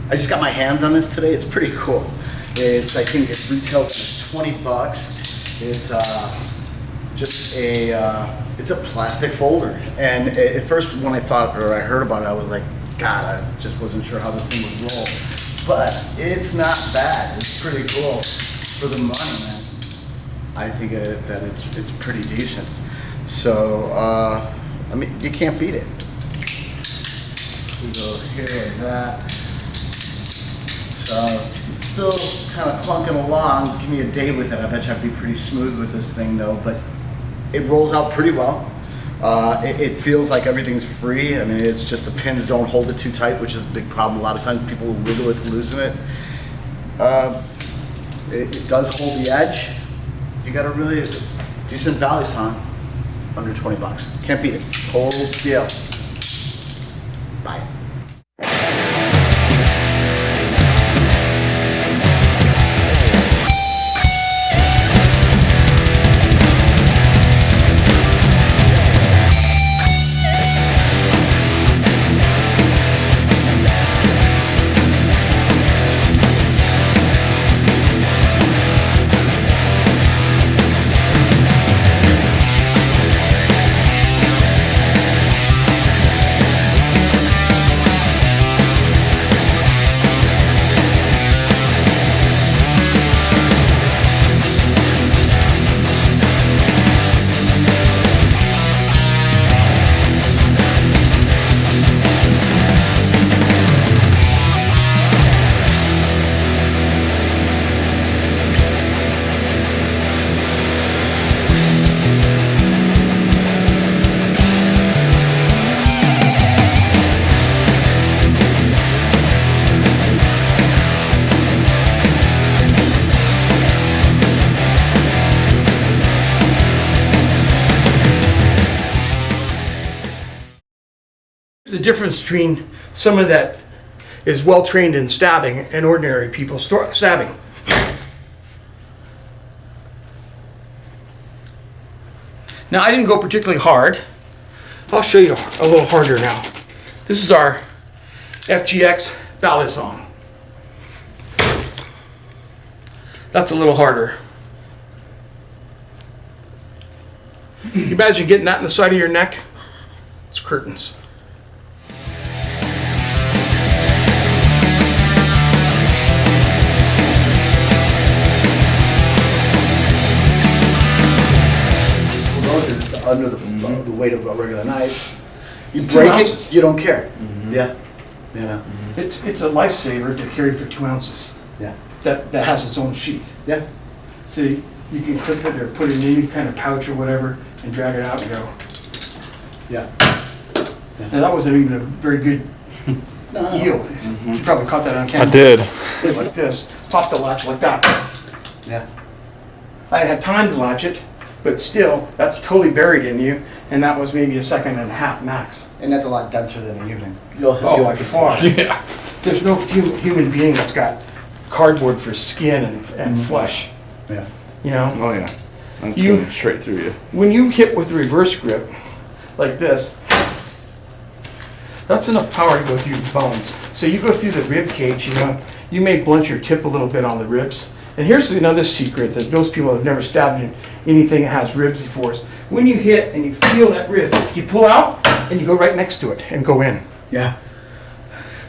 I just got my hands on this today. It's pretty cool. I think it retails for $20. It's just it's a plastic folder. And at first when I heard about it, I was like, God, I just wasn't sure how this thing would roll. But it's not bad. It's pretty cool for the money, man. I think that it's pretty decent. So, I mean, you can't beat it. We go here like that. So, it's still kind of clunking along. Give me a day with it. I bet you I'd be pretty smooth with this thing though, but it rolls out pretty well. It feels like everything's free. I mean, it's just the pins don't hold it too tight, which is a big problem. A lot of times people will wiggle it to loosen it. It does hold the edge. You got a really decent Balisong under $20. Can't beat it. Cold steel. Buy it. The difference between someone that is well trained in stabbing and ordinary people stabbing. Now, I didn't go particularly hard. I'll show you a little harder now. This is our FGX Balisong. That's a little harder. You imagine getting that in the side of your neck? It's curtains. It's under the weight of a regular knife. You break it, you don't care. Yeah. You know. It's a lifesaver to carry for 2 ounces. Yeah. That has its own sheath. Yeah. So you can clip it or put it in any kind of pouch or whatever and drag it out and go. Yeah. Now that wasn't even a very good yield. You probably caught that on camera. I did. It's like this. Pop the latch like that. Yeah. I had time to latch it, but still, that's totally buried in you, and that was maybe 1.5 seconds max. And that's a lot denser than a human. Oh, by far. Yeah. There's no human being that's got cardboard for skin and flesh. Yeah. You know? Oh yeah. That's going straight through you. When you hit with reverse grip, like this, that's enough power to go through your bones. So you go through the rib cage, you know, you may blunt your tip a little bit on the ribs. And here's another secret that most people have never stabbed in anything that has ribs before. When you hit and you feel that rib, you pull out and you go right next to it and go in. Yeah.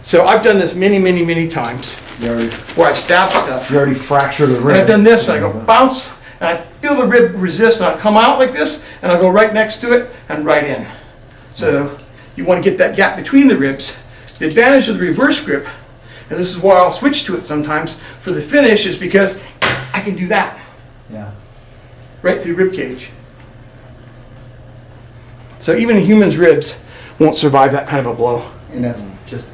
So I've done this many times where I've stabbed stuff. You already fractured the rib. And I've done this and I go bounce and I feel the rib resist and I come out like this and I go right next to it and right in. So you want to get that gap between the ribs. The advantage of the reverse grip, and this is why I'll switch to it sometimes for the finish, is because I can do that. Yeah. Right through rib cage. So even a human's ribs won't survive that kind of a blow. And that's just,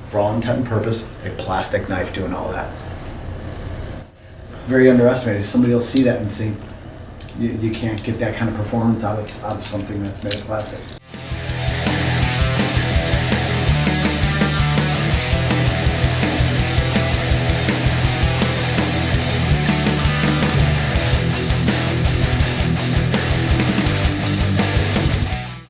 for all intent and purpose, a plastic knife doing all that. Very underestimated. Somebody will see that and think you can't get that kind of performance out of something that's made of plastic.